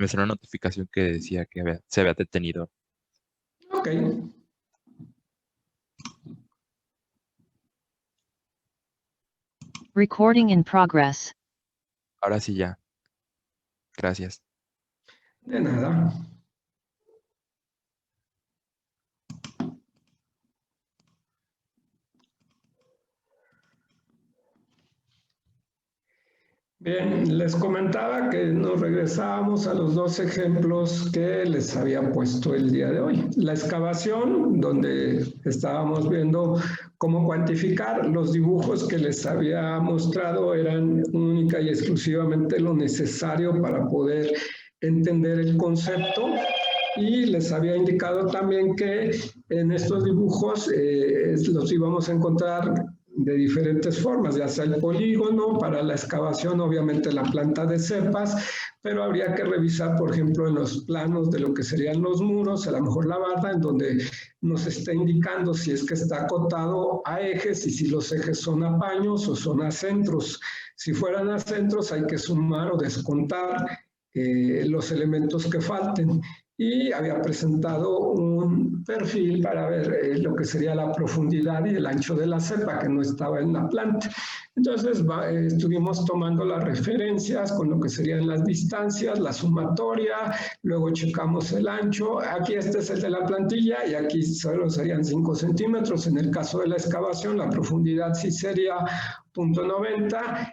me salió una notificación que decía que se había detenido. Ok. Recording in progress. Ahora sí ya. Gracias. De nada. Bien, les comentaba que nos regresábamos a los dos ejemplos que les había puesto el día de hoy. La excavación, donde estábamos viendo cómo cuantificar. Los dibujos que les había mostrado eran única y exclusivamente lo necesario para poder entender el concepto. Y les había indicado también que en estos dibujos los íbamos a encontrar de diferentes formas, ya sea el polígono, para la excavación obviamente la planta de cepas, pero habría que revisar, por ejemplo, en los planos de lo que serían los muros, a lo mejor la barda, en donde nos está indicando si es que está acotado a ejes y si los ejes son a paños o son a centros. Si fueran a centros hay que sumar o descontar los elementos que falten. Y había presentado un perfil para ver lo que sería la profundidad y el ancho de la cepa, que no estaba en la planta. Entonces estuvimos tomando las referencias con lo que serían las distancias, la sumatoria, luego checamos el ancho. Aquí este es el de la plantilla y aquí solo serían 5 centímetros. En el caso de la excavación, la profundidad sí sería 0.90.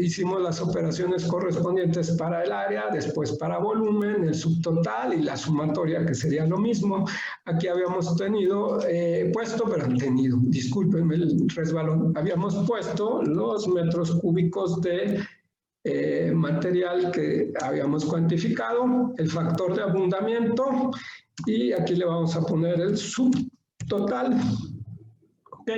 Hicimos las operaciones correspondientes para el área, después para volumen, el subtotal y la sumatoria, que sería lo mismo. Aquí habíamos discúlpenme el resbalón, habíamos puesto los metros cúbicos de material que habíamos cuantificado, el factor de abundamiento, y aquí le vamos a poner el subtotal. Ok.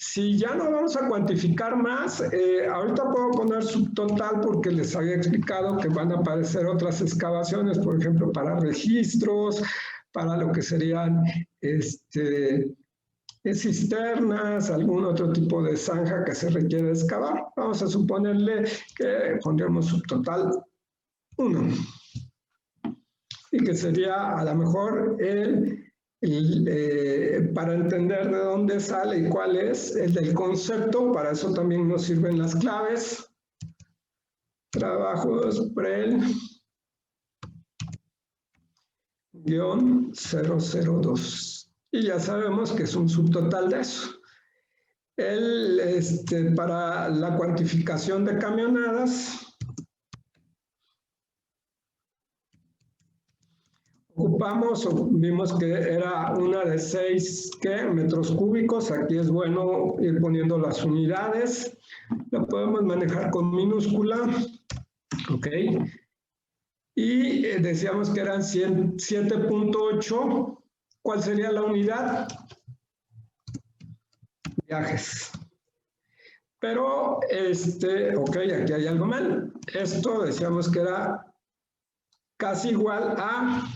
Si ya no vamos a cuantificar más, ahorita puedo poner subtotal porque les había explicado que van a aparecer otras excavaciones, por ejemplo, para registros, para lo que serían cisternas, algún otro tipo de zanja que se requiere excavar. Vamos a suponerle que pondremos subtotal 1 y que sería a lo mejor para entender de dónde sale y cuál es el del concepto. Para eso también nos sirven las claves. Trabajos PREL-002. Y ya sabemos que es un subtotal de eso. Para la cuantificación de camionadas, vimos que era una de 6 metros cúbicos. Aquí es bueno ir poniendo las unidades. La podemos manejar con minúscula. Ok. Y decíamos que eran 7.8. ¿Cuál sería la unidad? Viajes. Pero, ok, aquí hay algo mal. Esto decíamos que era casi igual a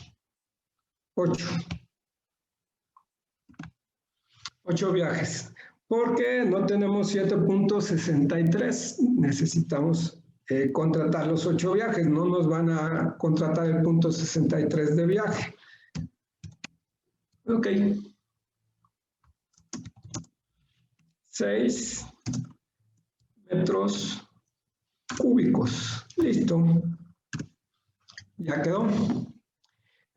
8 viajes, porque no tenemos 7.63, necesitamos contratar los 8 viajes, no nos van a contratar el 0.63 de viaje. Ok. 6 metros cúbicos, listo, ya quedó.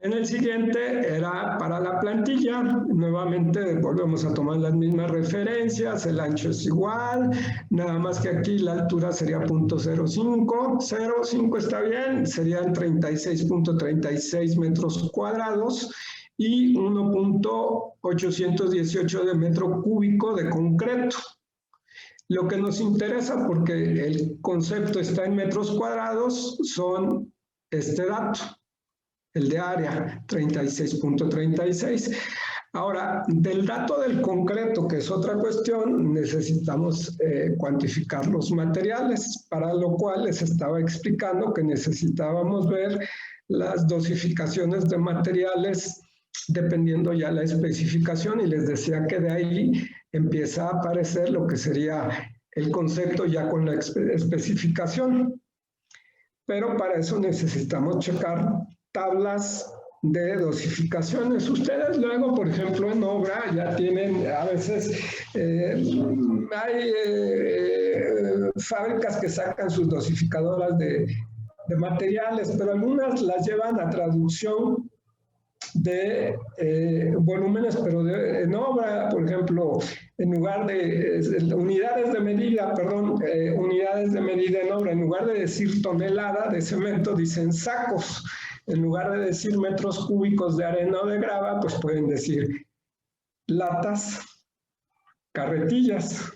En el siguiente era para la plantilla. Nuevamente volvemos a tomar las mismas referencias. El ancho es igual, nada más que aquí la altura sería 0.05. 0.5 está bien, serían 36.36 metros cuadrados y 1.818 de metro cúbico de concreto. Lo que nos interesa, porque el concepto está en metros cuadrados, son este dato. El de área, 36.36. Ahora, del dato del concreto, que es otra cuestión, necesitamos cuantificar los materiales, para lo cual les estaba explicando que necesitábamos ver las dosificaciones de materiales dependiendo ya la especificación, y les decía que de ahí empieza a aparecer lo que sería el concepto ya con la especificación. pero para eso necesitamos checar tablas de dosificaciones. Ustedes luego, por ejemplo, en obra ya tienen, a veces hay fábricas que sacan sus dosificadoras de materiales, pero algunas las llevan a traducción de volúmenes, pero en obra, por ejemplo, en lugar de unidades de medida, unidades de medida en obra, en lugar de decir tonelada de cemento, dicen sacos. En lugar de decir metros cúbicos de arena o de grava, pues pueden decir latas, carretillas,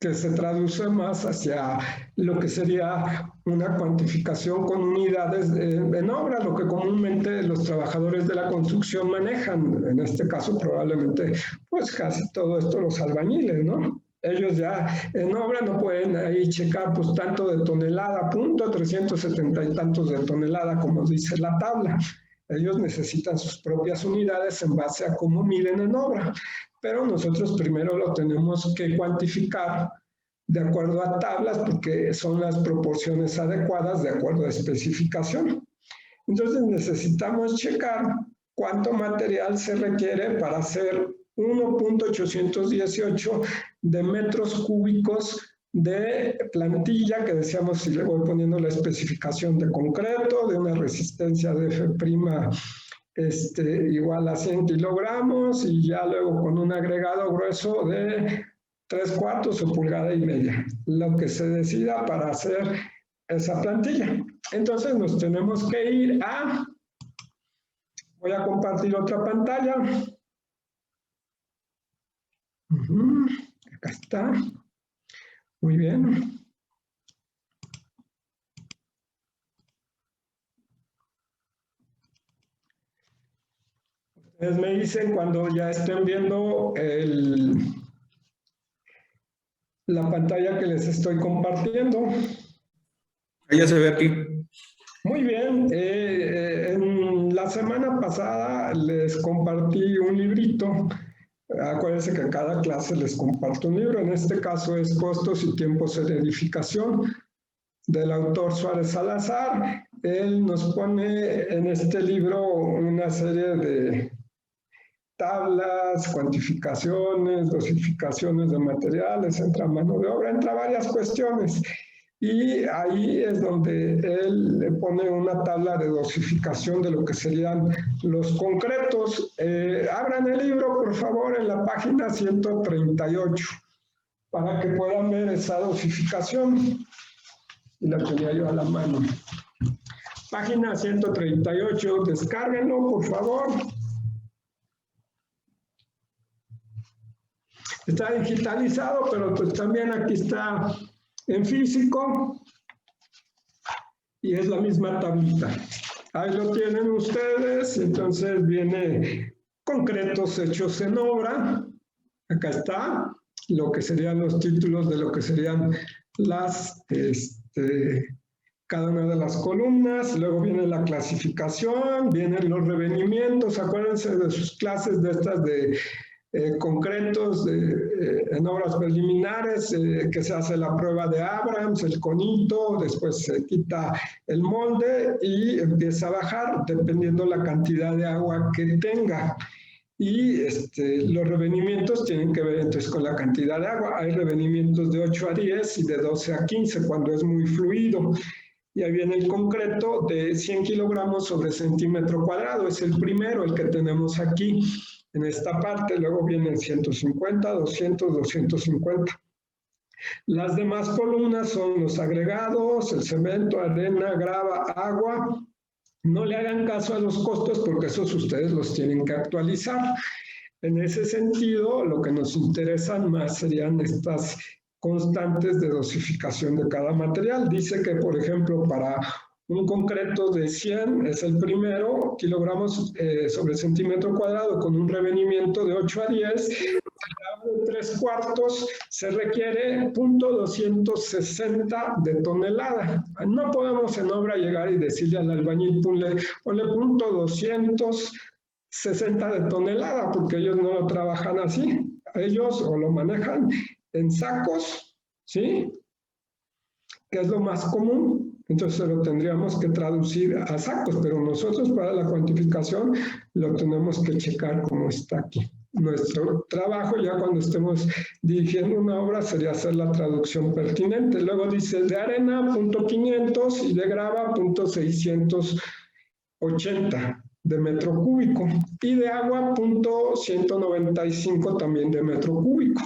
que se traduce más hacia lo que sería una cuantificación con unidades en obra, lo que comúnmente los trabajadores de la construcción manejan. En este caso, probablemente, pues casi todo esto los albañiles, ¿no? Ellos ya en obra no pueden ahí checar pues tanto de tonelada, punto, 370 y tantos de tonelada, como dice la tabla. Ellos necesitan sus propias unidades en base a cómo miden en obra, pero nosotros primero lo tenemos que cuantificar de acuerdo a tablas porque son las proporciones adecuadas de acuerdo a especificación. Entonces necesitamos checar cuánto material se requiere para hacer 1.818 de metros cúbicos de plantilla, que decíamos, si le voy poniendo la especificación de concreto, de una resistencia de F' igual a 100 kilogramos, y ya luego con un agregado grueso de 3/4 o pulgada y media, lo que se decida para hacer esa plantilla. Entonces nos tenemos que ir a... Voy a compartir otra pantalla. Acá está. Muy bien. Ustedes me dicen cuando ya estén viendo la pantalla que les estoy compartiendo. Ahí ya se ve aquí. Muy bien. En la semana pasada les compartí un librito. Acuérdense que en cada clase les comparto un libro. En este caso es Costos y Tiempos en Edificación, del autor Suárez Salazar. Él nos pone en este libro una serie de tablas, cuantificaciones, dosificaciones de materiales, entra mano de obra, entra varias cuestiones. Y ahí es donde él le pone una tabla de dosificación de lo que serían los concretos. Abran el libro, por favor, en la página 138, para que puedan ver esa dosificación. Y la tenía yo a la mano. Página 138, descárguenlo, por favor. Está digitalizado, pero pues también aquí está en físico y es la misma tablita. Ahí lo tienen ustedes. Entonces viene concretos hechos en obra. Acá está lo que serían los títulos de lo que serían las, cada una de las columnas. Luego viene la clasificación, vienen los revenimientos. Acuérdense de sus clases de estas de concretos en obras preliminares, que se hace la prueba de Abrams, el conito, después se quita el molde y empieza a bajar dependiendo la cantidad de agua que tenga. Y los revenimientos tienen que ver entonces con la cantidad de agua. Hay revenimientos de 8 a 10 y de 12 a 15 cuando es muy fluido. Y ahí viene el concreto de 100 kilogramos sobre centímetro cuadrado. Es el primero, el que tenemos aquí en esta parte. Luego vienen 150, 200, 250. Las demás columnas son los agregados, el cemento, arena, grava, agua. No le hagan caso a los costos porque esos ustedes los tienen que actualizar. En ese sentido, lo que nos interesan más serían estas constantes de dosificación de cada material. Dice que, por ejemplo, para un concreto de 100 es el primero, kilogramos sobre centímetro cuadrado con un revenimiento de 8 a 10. De 3/4 se requiere 0.260 de tonelada. No podemos en obra llegar y decirle al albañil, ponle 0.260 de tonelada, porque ellos no lo trabajan así. Ellos o lo manejan en sacos, ¿sí? Que es lo más común. Entonces lo tendríamos que traducir a sacos, pero nosotros para la cuantificación lo tenemos que checar como está aquí. Nuestro trabajo ya cuando estemos dirigiendo una obra sería hacer la traducción pertinente. Luego dice de arena .500 y de grava .680 de metro cúbico y de agua .195 también de metro cúbico.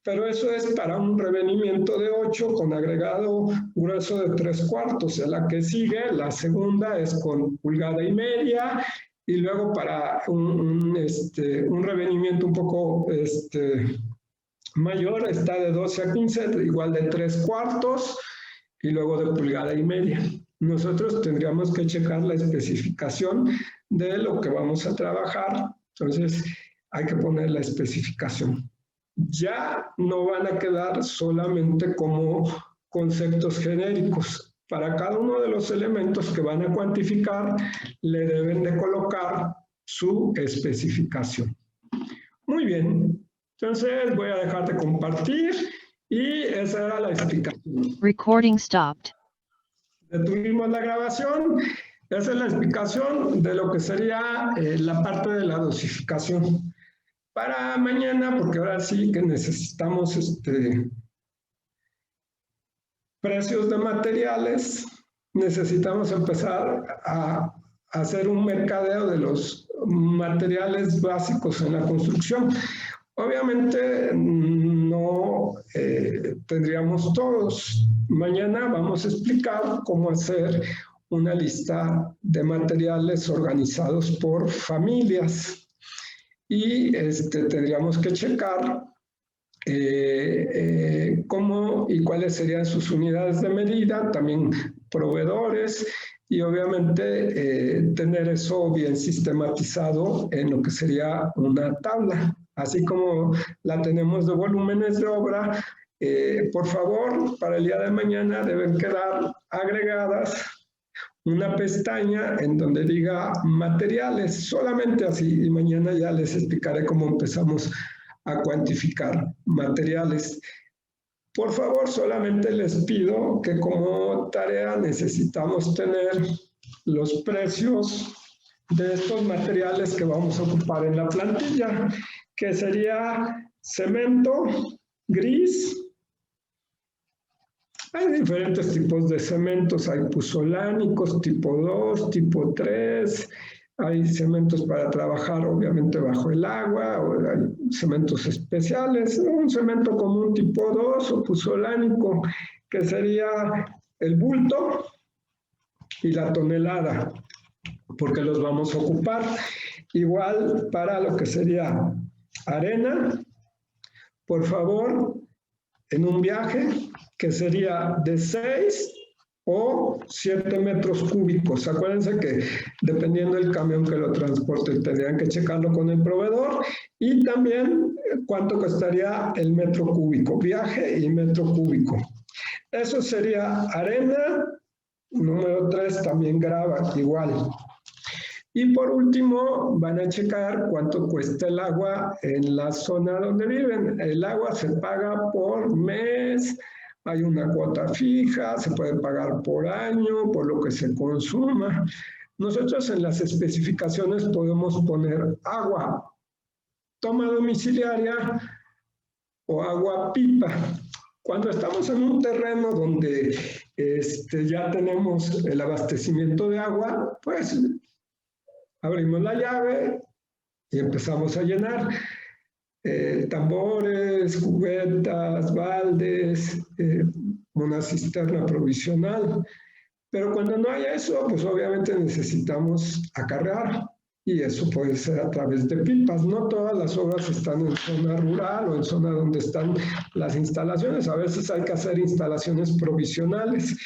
Pero eso es para un revenimiento de 8 con agregado grueso de 3/4. La que sigue, la segunda, es con 1,5 pulgadas y luego para un revenimiento un poco mayor está de 12 a 15, igual de 3/4 y luego de 1,5 pulgadas. Nosotros tendríamos que checar la especificación de lo que vamos a trabajar, entonces hay que poner la especificación. Ya no van a quedar solamente como conceptos genéricos. Para cada uno de los elementos que van a cuantificar, le deben de colocar su especificación. Muy bien, entonces voy a dejar de compartir y esa era la explicación. Recording stopped. Detuvimos la grabación. Esa es la explicación de lo que sería la parte de la dosificación. Para mañana, porque ahora sí que necesitamos precios de materiales, necesitamos empezar a hacer un mercadeo de los materiales básicos en la construcción. Obviamente no tendríamos todos. Mañana vamos a explicar cómo hacer una lista de materiales organizados por familias. Y tendríamos que checar cómo y cuáles serían sus unidades de medida, también proveedores, y obviamente tener eso bien sistematizado en lo que sería una tabla. Así como la tenemos de volúmenes de obra, por favor, para el día de mañana deben quedar agregadas una pestaña en donde diga materiales, solamente así, y mañana ya les explicaré cómo empezamos a cuantificar materiales. Por favor, solamente les pido que como tarea necesitamos tener los precios de estos materiales que vamos a ocupar en la plantilla, que sería cemento gris. Hay diferentes tipos de cementos, hay puzolánicos tipo 2, tipo 3, hay cementos para trabajar obviamente bajo el agua, o hay cementos especiales, un cemento común tipo 2 o puzolánico, que sería el bulto y la tonelada, porque los vamos a ocupar. Igual para lo que sería arena, por favor, en un viaje, que sería de 6 o 7 metros cúbicos. Acuérdense que dependiendo del camión que lo transporte, tendrían que checarlo con el proveedor y también cuánto costaría el metro cúbico, viaje y metro cúbico. Eso sería arena. Número 3, también grava, igual. Y por último, van a checar cuánto cuesta el agua en la zona donde viven. El agua se paga por mes, hay una cuota fija, se puede pagar por año, por lo que se consuma. Nosotros en las especificaciones podemos poner agua, toma domiciliaria o agua pipa. Cuando estamos en un terreno donde ya tenemos el abastecimiento de agua, pues abrimos la llave y empezamos a llenar tambores, cubetas, baldes, una cisterna provisional. Pero cuando no hay eso, pues obviamente necesitamos acarrear y eso puede ser a través de pipas. No todas las obras están en zona rural o en zona donde están las instalaciones. A veces hay que hacer instalaciones provisionales.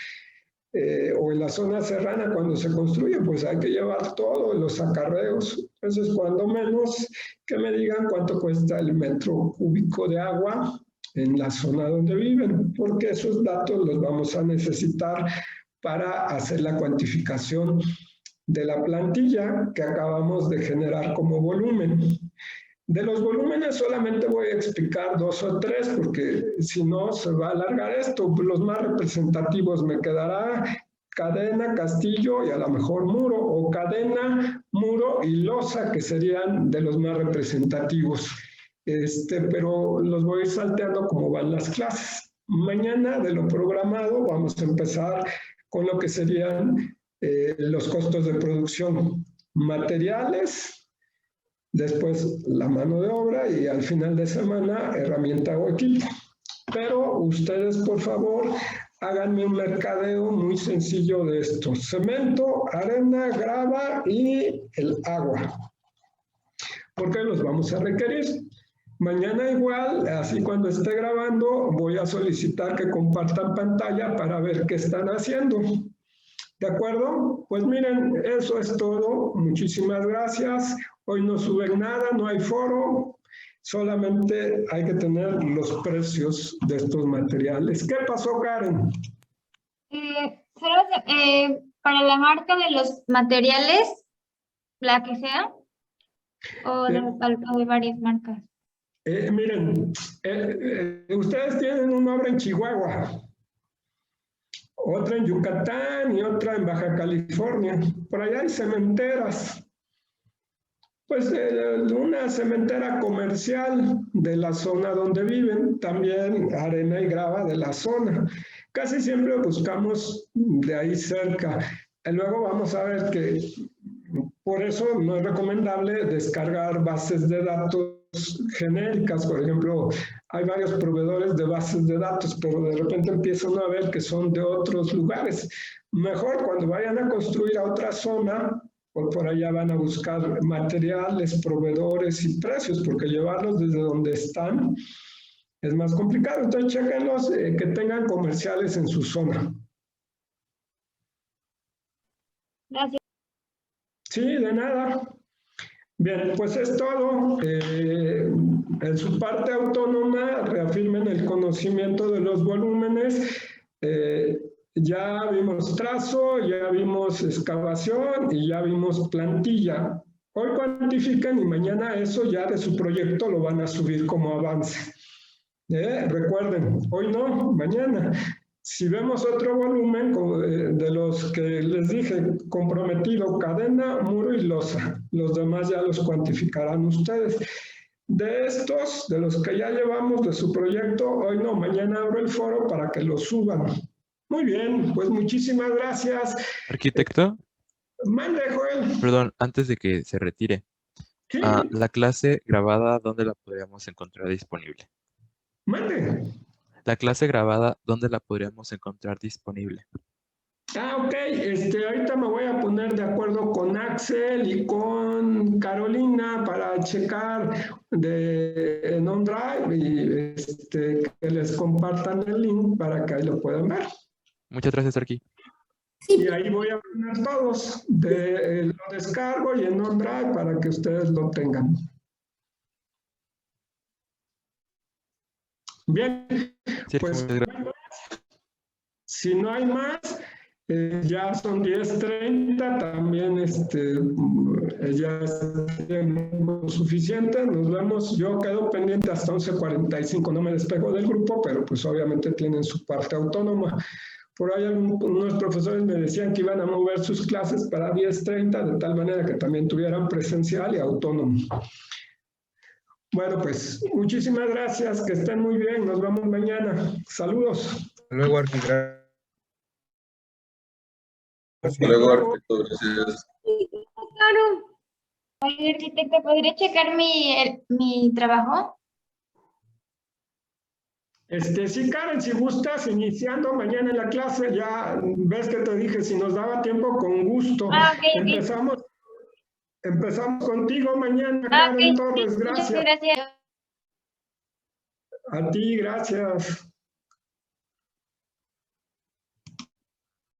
O en la zona serrana cuando se construye, pues hay que llevar todos los acarreos. Entonces, cuando menos que me digan cuánto cuesta el metro cúbico de agua en la zona donde viven, porque esos datos los vamos a necesitar para hacer la cuantificación de la plantilla que acabamos de generar como volumen. De los volúmenes solamente voy a explicar 2 o 3 porque si no se va a alargar esto. Los más representativos me quedará cadena, castillo y a lo mejor muro, o cadena, muro y losa, que serían de los más representativos. Pero los voy a ir salteando como van las clases. Mañana de lo programado vamos a empezar con lo que serían los costos de producción, materiales, después la mano de obra y al final de semana herramienta o equipo. Pero ustedes, por favor, háganme un mercadeo muy sencillo de esto. Cemento, arena, grava y el agua. Porque los vamos a requerir. Mañana igual, así cuando esté grabando, voy a solicitar que compartan pantalla para ver qué están haciendo. ¿De acuerdo? Pues miren, eso es todo. Muchísimas gracias. Hoy no suben nada, no hay foro. Solamente hay que tener los precios de estos materiales. ¿Qué pasó, Karen? Para la marca de los materiales, la que sea, o de varias marcas. Miren, ustedes tienen una obra en Chihuahua, otra en Yucatán y otra en Baja California. Por allá hay cementeras. Pues una cementera comercial de la zona donde viven, también arena y grava de la zona. Casi siempre buscamos de ahí cerca. Y luego vamos a ver que por eso no es recomendable descargar bases de datos genéricas. Por ejemplo, hay varios proveedores de bases de datos, pero de repente empiezan a ver que son de otros lugares. Mejor cuando vayan a construir a otra zona, por allá van a buscar materiales, proveedores y precios, porque llevarlos desde donde están es más complicado. Entonces, chéquenlos que tengan comerciales en su zona. Gracias. Sí, de nada. Bien, pues es todo. En su parte autónoma, reafirmen el conocimiento de los volúmenes. Ya vimos trazo, ya vimos excavación y ya vimos plantilla. Hoy cuantifican y mañana eso ya de su proyecto lo van a subir como avance. Recuerden, hoy no, mañana. Si vemos otro volumen de los que les dije, comprometido, cadena, muro y losa, los demás ya los cuantificarán ustedes. De estos, de los que ya llevamos de su proyecto, hoy no, mañana abro el foro para que lo suban. Muy bien, pues muchísimas gracias. Arquitecto, Mande, Joel. perdón, antes de que se retire, ¿Sí? la clase grabada, ¿dónde la podríamos encontrar disponible? Mande. La clase grabada, ¿dónde la podríamos encontrar disponible? Ok, ahorita me voy a poner de acuerdo con Axel y con Carolina para checar en OneDrive y que les compartan el link para que ahí lo puedan ver. Muchas gracias, Arqui. Y ahí voy a poner todos, lo descargo y en OneDrive para que ustedes lo tengan. Bien, Sí, pues muchas gracias. si no hay más, ya son 10:30, también ya es tiempo suficiente, nos vemos, yo quedo pendiente hasta 11:45, no me despego del grupo, pero pues obviamente tienen su parte autónoma. Por ahí unos profesores me decían que iban a mover sus clases para 10:30, de tal manera que también tuvieran presencial y autónomo. Bueno, pues muchísimas gracias, que estén muy bien, nos vemos mañana. Saludos. Hasta luego, arquitecto. Hasta luego, arquitecto, gracias. Claro. Oye, arquitecto, ¿podría checar mi trabajo? Sí, Karen, si gustas, iniciando mañana en la clase, ya ves que te dije, si nos daba tiempo, con gusto. Ok. Empezamos contigo mañana, Karen Torres, Muchas gracias. gracias. A ti, gracias.